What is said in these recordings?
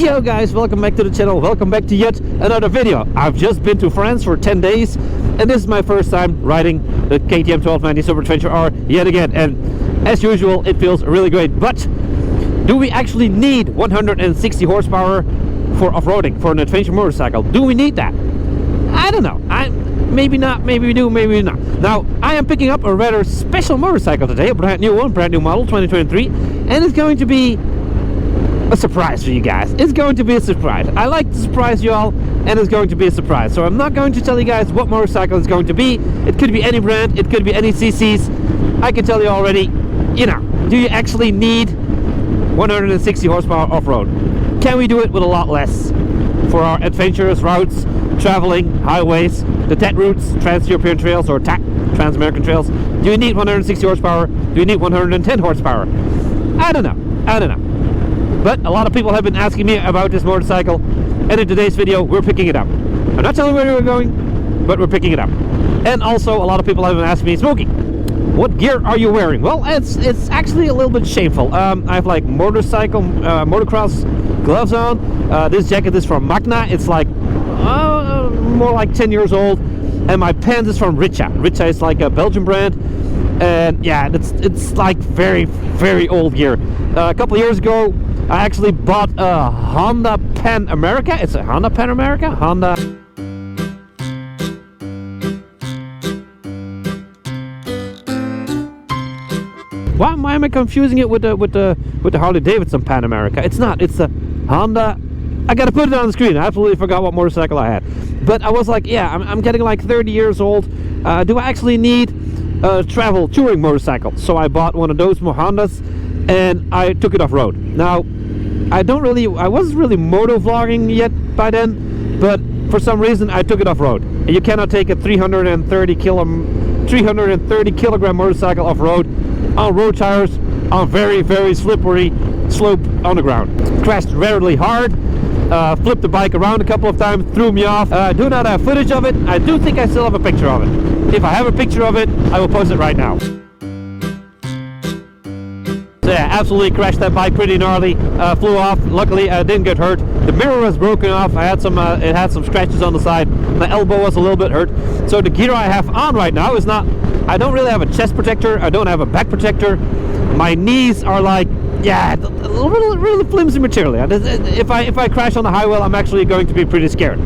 Yo guys, welcome back to the channel, welcome back to yet another video. I've just been to France for 10 days and this is my first time riding the KTM 1290 Super Adventure R yet again, and as usual it feels really great. But do we actually need 160 horsepower for off-roading for an adventure motorcycle? Do we need that? I don't know. Maybe not, maybe we do, maybe not. Now I am picking up a rather special motorcycle today, a brand new one, brand new model 2023, and it's going to be a surprise for you guys. It's going to be a surprise. I like to surprise you all, and it's going to be a surprise. So I'm not going to tell you guys what motorcycle it's going to be. It could be any brand, it could be any CCs. I can tell you already, you know, do you actually need 160 horsepower off-road? Can we do it with a lot less for our adventurous routes, traveling, highways, the TET routes, Trans-European Trails or TAC, Trans-American Trails? Do you need 160 horsepower? Do you need 110 horsepower? I don't know. But a lot of people have been asking me about this motorcycle, and in today's video we're picking it up. I'm not telling you where we're going, but we're picking it up. And also a lot of people have been asking me, Smokey, what gear are you wearing? Well, it's actually a little bit shameful. I have like motocross gloves on. This jacket is from Magna. It's like more like 10 years old, and my pants is from Richa. Richa is like a Belgian brand, and yeah, it's like very old gear. A couple years ago I actually bought a Honda Pan America. It's a Honda Pan America? Honda. Why am I confusing it with the Harley Davidson Pan America? It's not. It's a Honda. I gotta put it on the screen. I absolutely forgot what motorcycle I had. But I was like, yeah, I'm getting like 30 years old. Do I actually need a travel touring motorcycle? So I bought one of those Hondas and I took it off-road. Now, I wasn't really motovlogging yet by then, but for some reason I took it off-road. And you cannot take a 330 kilogram motorcycle off-road on road tires on very slippery slope on the ground. Crashed rarely hard, flipped the bike around a couple of times, threw me off. I do not have footage of it. I do think I still have a picture of it. If I have a picture of it, I will post it right now. So yeah, absolutely crashed that bike pretty gnarly, flew off. Luckily I didn't get hurt. The mirror was broken off. I had some it had some scratches on the side. My elbow was a little bit hurt. So the gear I have on right now is not, I don't really have a chest protector, I don't have a back protector. My knees are like, yeah, really flimsy material. If I crash on the highway, I'm actually going to be pretty scared.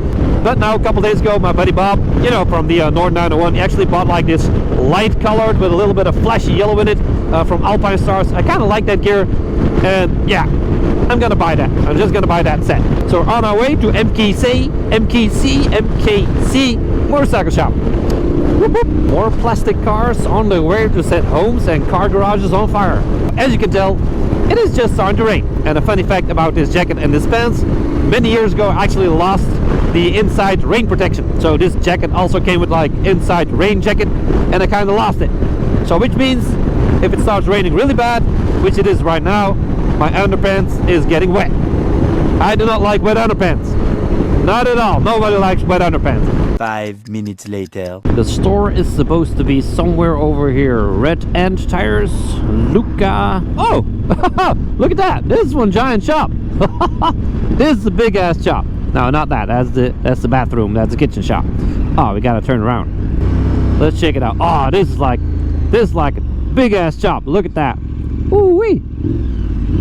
But now, a couple days ago, my buddy Bob, you know, from the Nord 901, he actually bought like this light colored with a little bit of flashy yellow in it from Alpinestars. I kind of like that gear, and yeah, I'm gonna buy that. I'm just gonna buy that set. So we're on our way to MKC Motorcycle Shop. Whoop, whoop. More plastic cars on the way to set homes and car garages on fire. As you can tell, it is just starting to rain. And a funny fact about this jacket and this pants, many years ago I actually lost the inside rain protection. So this jacket also came with like inside rain jacket, and I kind of lost it. So which means if it starts raining really bad, which it is right now, my underpants is getting wet. I do not like wet underpants. Not at all. Nobody likes wet underpants. 5 minutes later. The store is supposed to be somewhere over here. Red Ant Tires, Luca. Oh, look at that. This is one giant shop. This is a big ass shop. No, not that. That's the bathroom. That's the kitchen shop. Oh, we gotta turn around. Let's check it out. Oh, this is like a big ass shop. Look at that. Ooh wee.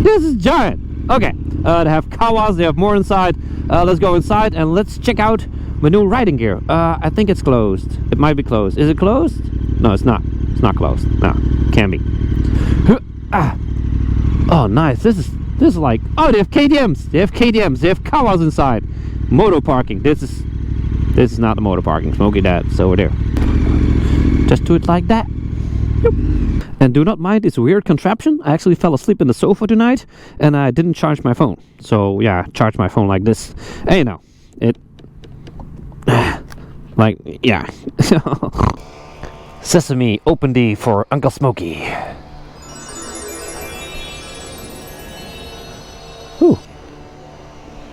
This is giant. Okay. They have Kawas. They have more inside. Let's go inside and let's check out my new riding gear. I think it's closed. It might be closed. Is it closed? No, it's not. It's not closed. No, can be. Oh, nice. This is like, oh, they have KTMs. They have KTMs. They have Kawas inside. Moto parking. This is not the moto parking. Smokey, that's over there. Just do it like that. Yep. And do not mind this weird contraption. I actually fell asleep in the sofa tonight, and I didn't charge my phone. So yeah, charge my phone like this. And you know, it like, yeah. Sesame, open D for Uncle Smokey. Ooh.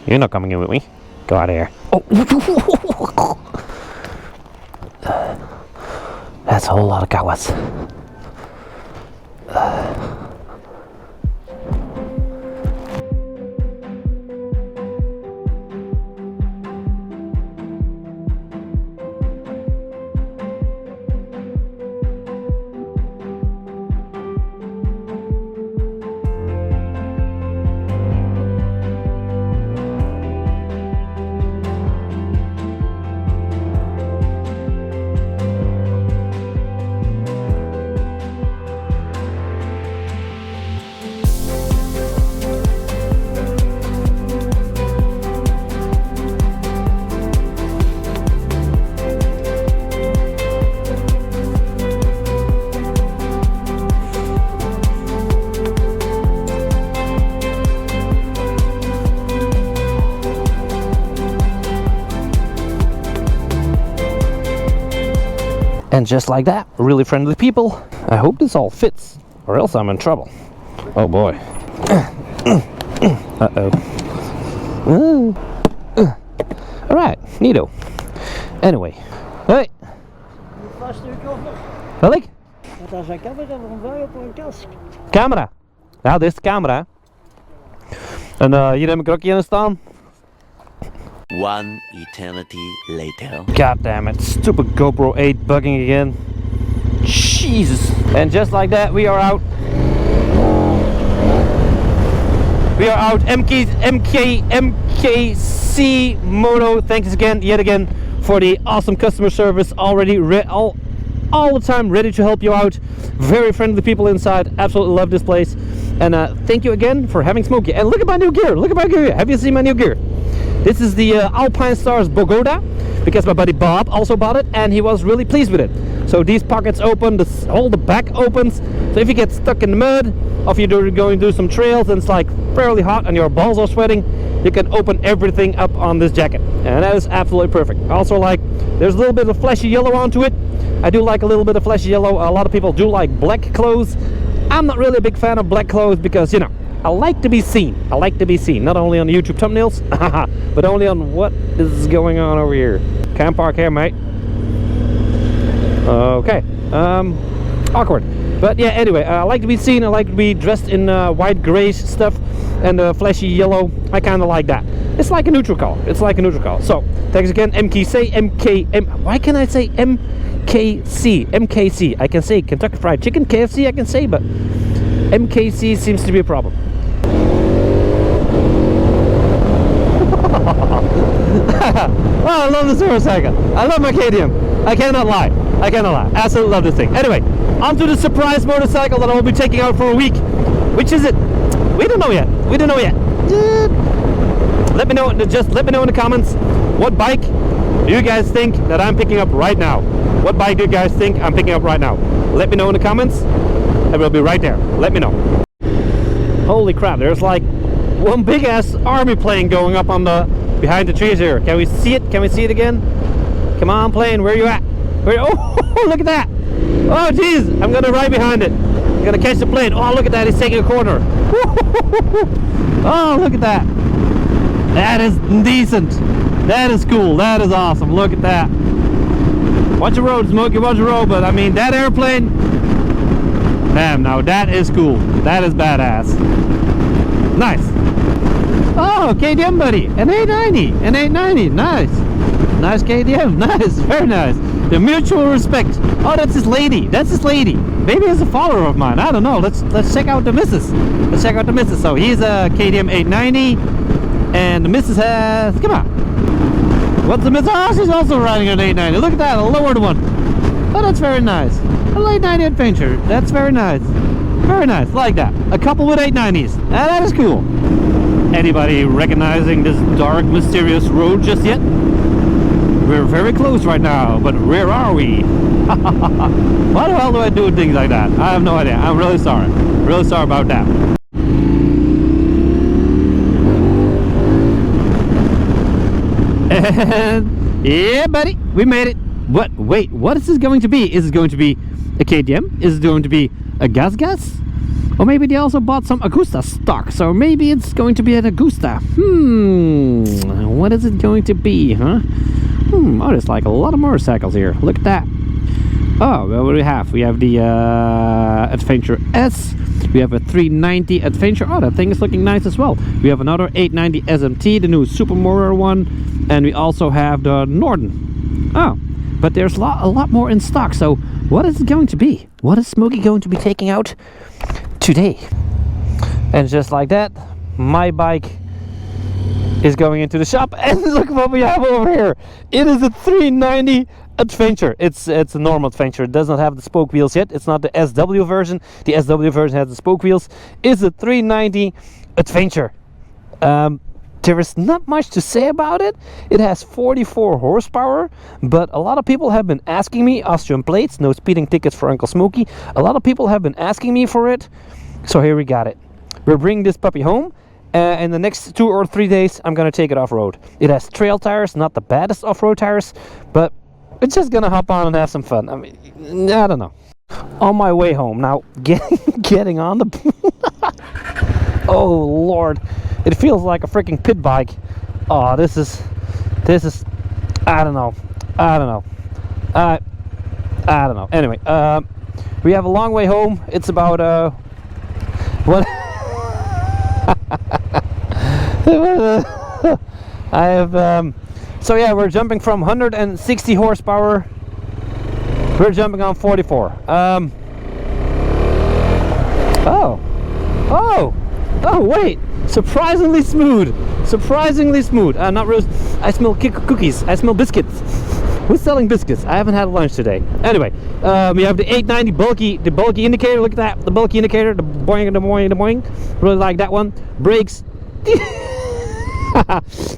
You're not coming in with me. Go out of here. Oh. That's a whole lot of Kawas. And just like that, really friendly people. I hope this all fits, or else I'm in trouble. Oh boy. Uh-oh. Alright, neato. Anyway. Hey. Wat ik? Want als ik heb het dan een op een kast. Camera. Ja, dit is de camera. En hier heb ik er ook in staan. One eternity later. God damn it, stupid GoPro 8 bugging again. Jesus. And just like that, we are out. We are out. MKC Moto. Thanks again, yet again, for the awesome customer service. Already all the time ready to help you out. Very friendly people inside. Absolutely love this place. And thank you again for having Smokey. And look at my new gear. Look at my gear. Have you seen my new gear? This is the Alpinestars Bogota, because my buddy Bob also bought it and he was really pleased with it. So these pockets open, all the back opens. So if you get stuck in the mud, or if you're going to do some trails and it's like fairly hot and your balls are sweating, you can open everything up on this jacket. And that is absolutely perfect. Also, like, there's a little bit of fleshy yellow onto it. I do like a little bit of fleshy yellow. A lot of people do like black clothes. I'm not really a big fan of black clothes because, you know, I like to be seen. I like to be seen, not only on the YouTube thumbnails, but only on what is going on over here. Can't park here, mate. Okay. Awkward. But yeah, anyway, I like to be seen. I like to be dressed in white gray stuff and flashy yellow. I kind of like that. It's like a neutral color. It's like a neutral color. So, thanks again, MKC. Why can I say MKC? MKC. I can say Kentucky Fried Chicken, KFC. I can say, but MKC seems to be a problem. Oh, I love this motorcycle. I love my KTM. I cannot lie. I cannot lie. Absolutely love this thing. Anyway, on to the surprise motorcycle that I will be taking out for a week. Which is it? We don't know yet. We don't know yet. Let me know. Just let me know in the comments. What bike do you guys think that I'm picking up right now? What bike do you guys think I'm picking up right now? Let me know in the comments. I will be right there. Let me know. Holy crap! There's like one big ass army plane going up on the behind the trees here. Can we see it? Can we see it again? Come on, plane. Where are you at? Oh, look at that! Oh, jeez! I'm gonna ride behind it. I'm gonna catch the plane. Oh, look at that! He's taking a corner. Oh, look at that! That is decent. That is cool. That is awesome. Look at that. Watch the road, Smokey. Watch the road. But I mean, that airplane. Damn! Now that is cool. That is badass. Nice. Oh, KTM buddy, an 890, an 890. Nice. Nice KTM. Nice. Very nice. The mutual respect. Oh, that's his lady. That's his lady. Maybe he's a follower of mine. I don't know. Let's check out the missus. Let's check out the missus. So he's a KTM 890, and the missus has. Come on. What's the missus? Oh, she's also riding an 890. Look at that, a lowered one. Oh, that's very nice. A 890 adventure. That's very nice. Very nice. Like that. A couple with 890s. That is cool. Anybody recognizing this dark, mysterious road just yet? We're very close right now, but where are we? Why the hell do I do things like that? I have no idea. I'm really sorry. Really sorry about that. And yeah, buddy, we made it. What? Wait, what is this going to be? Is it going to be a KTM? Is it going to be a Gas? Or maybe they also bought some Agusta stock, so maybe it's going to be an Agusta. What is it going to be, huh? Oh, there's like a lot of motorcycles here. Look at that. Oh, well, what do we have? We have the Adventure S. We have a 390 Adventure. Oh, that thing is looking nice as well. We have another 890 SMT, the new Super Motor one. And we also have the Norden. Oh, but there's a lot more in stock. So what is it going to be? What is Smokey going to be taking out today? And just like that, my bike is going into the shop, and look what we have over here. It is a 390 Adventure. It's a normal Adventure. It does not have the spoke wheels yet. It's not the SW version. The SW version has the spoke wheels. It's a 390 Adventure. There is not much to say about it. It has 44 horsepower, but a lot of people have been asking me, Austrian plates, no speeding tickets for Uncle Smokey. A lot of people have been asking me for it, so here we got it. We're bringing this puppy home. In the next 2 or 3 days, I'm gonna take it off-road. It has trail tires, not the baddest off-road tires, but we're just gonna hop on and have some fun. I mean, I don't know. On my way home now, getting on the. Oh Lord, it feels like a freaking pit bike. Oh, this is. I don't know. I don't know. Anyway, we have a long way home. It's about what? I have so yeah, we're jumping from 160 horsepower. We're jumping on 44. Oh wait, surprisingly smooth. Not rose. I smell cookies. I smell biscuits. Who's selling biscuits? I haven't had lunch today. Anyway, we have the 890 bulky indicator. Look at that, the bulky indicator, the boing, the boing, the boing. Really like that one. Brakes.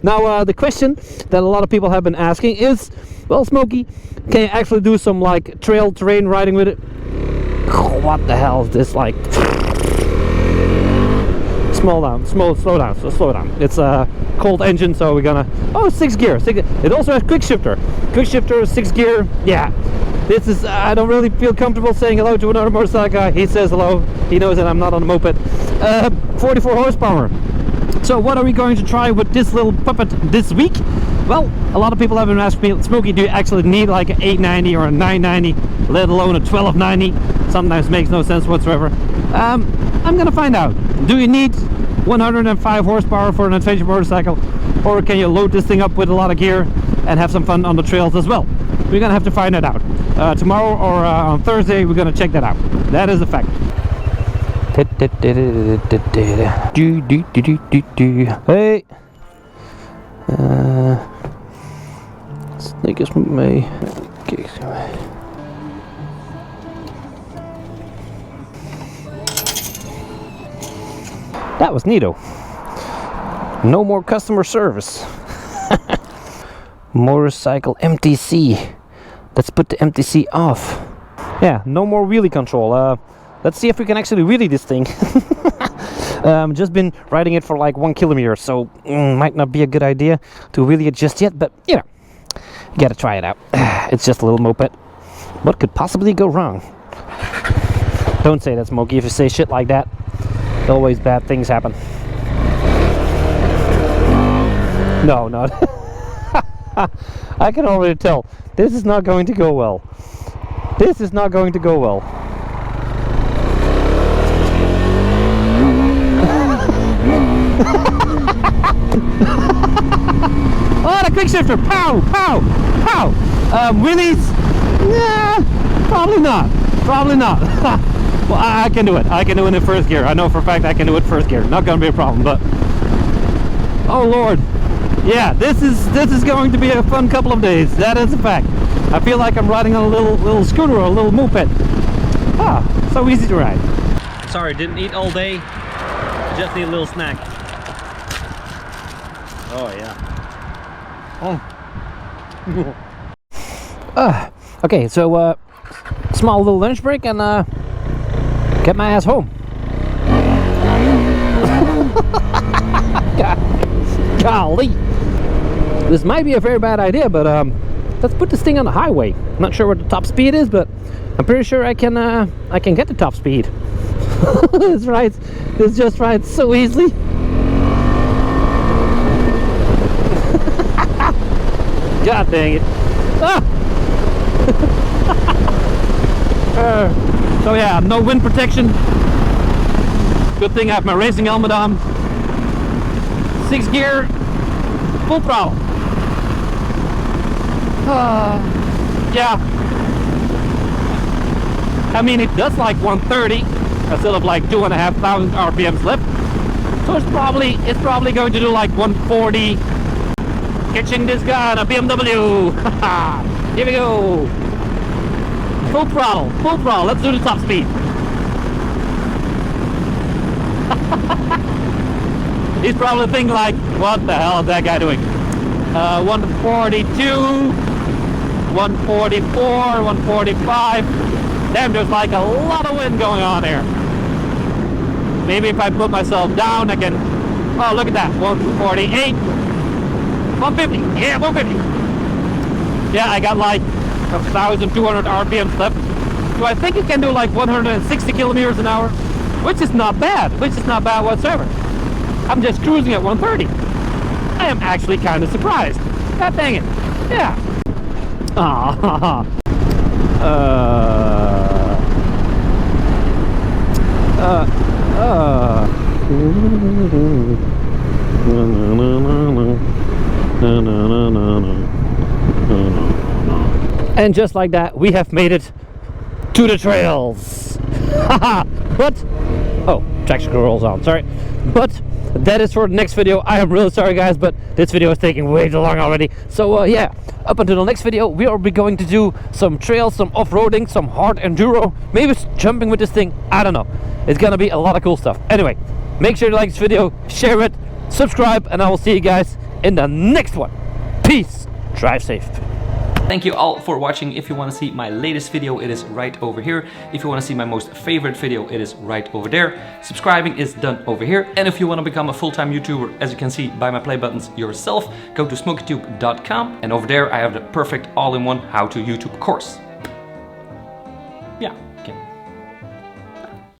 Now, the question that a lot of people have been asking is, well, Smokey, can you actually do some like trail terrain riding with it? Oh, what the hell is this like? Slow down. It's a cold engine, so we're gonna. Oh, 6 gear. It also has quick shifter, 6 gear. Yeah, this is. I don't really feel comfortable saying hello to another motorcycle guy. He says hello. He knows that I'm not on a moped. 44 horsepower. So what are we going to try with this little puppet this week? Well, a lot of people have been asking me, Smokey, do you actually need like an 890 or a 990, let alone a 1290? Sometimes makes no sense whatsoever. I'm gonna find out. Do you need 105 horsepower for an adventure motorcycle, or can you load this thing up with a lot of gear and have some fun on the trails as well? We're gonna have to find that out. Tomorrow or on Thursday, we're gonna check that out. That is a fact. Hey! Sneakers met mij. Kijk. That was neato. No more customer service. Motorcycle MTC. Let's put the MTC off. Yeah, no more wheelie control. Let's see if we can actually wheelie this thing. Just been riding it for like 1 kilometer, so might not be a good idea to wheelie it just yet, but you know, you gotta try it out. It's just a little moped. What could possibly go wrong? Don't say that, Smokey. If you say shit like that, always bad things happen. No. I can already tell. This is not going to go well. This is not going to go well. Oh, the quick shifter! Pow! Pow! Pow! Wheelies? Nah, probably not. Probably not. Well, I can do it. I can do it in first gear. I know for a fact I can do it first gear. Not gonna be a problem, but oh Lord, yeah, this is going to be a fun couple of days. That is a fact. I feel like I'm riding on a little scooter or a little moped. Ah, so easy to ride. Sorry, didn't eat all day. Just need a little snack. Oh yeah. Oh. Okay, so small little lunch break and get my ass home. Golly, this might be a very bad idea, but let's put this thing on the highway. I'm not sure what the top speed is, but I'm pretty sure I can get the top speed. This rides, this just rides so easily. God dang it! Ah! So yeah, no wind protection. Good thing I have my racing helmet on. 6 gear, full throttle. Yeah. I mean, it does like 130 instead of like 2,500 RPMs left. So it's probably going to do like 140. Catching this guy on a BMW. Here we go. Full throttle, full throttle. Let's do the top speed. He's probably thinking like, what the hell is that guy doing? 142, 144, 145. Damn, there's like a lot of wind going on there. Maybe if I put myself down, I can. Oh, look at that. 148, 150. Yeah, 150. Yeah, I got like 1,200 RPMs left. So I think you can do like 160 kilometers an hour, which is not bad, whatsoever. I'm just cruising at 130. I am actually kind of surprised. God dang it. Yeah. Ah. And just like that, we have made it to the trails. But oh, traction control's on, sorry. But that is for the next video. I am really sorry guys, but this video is taking way too long already. So yeah, up until the next video, we will be going to do some trails, some off-roading, some hard enduro, maybe jumping with this thing, I don't know. It's gonna be a lot of cool stuff. Anyway, make sure you like this video, share it, subscribe, and I will see you guys in the next one. Peace, drive safe. Thank you all for watching. If you want to see my latest video, it is right over here. If you want to see my most favorite video, it is right over there. Subscribing is done over here. And if you want to become a full-time YouTuber, as you can see by my play buttons yourself, go to smokeytube.com, and over there I have the perfect all-in-one how to YouTube course. Yeah, okay.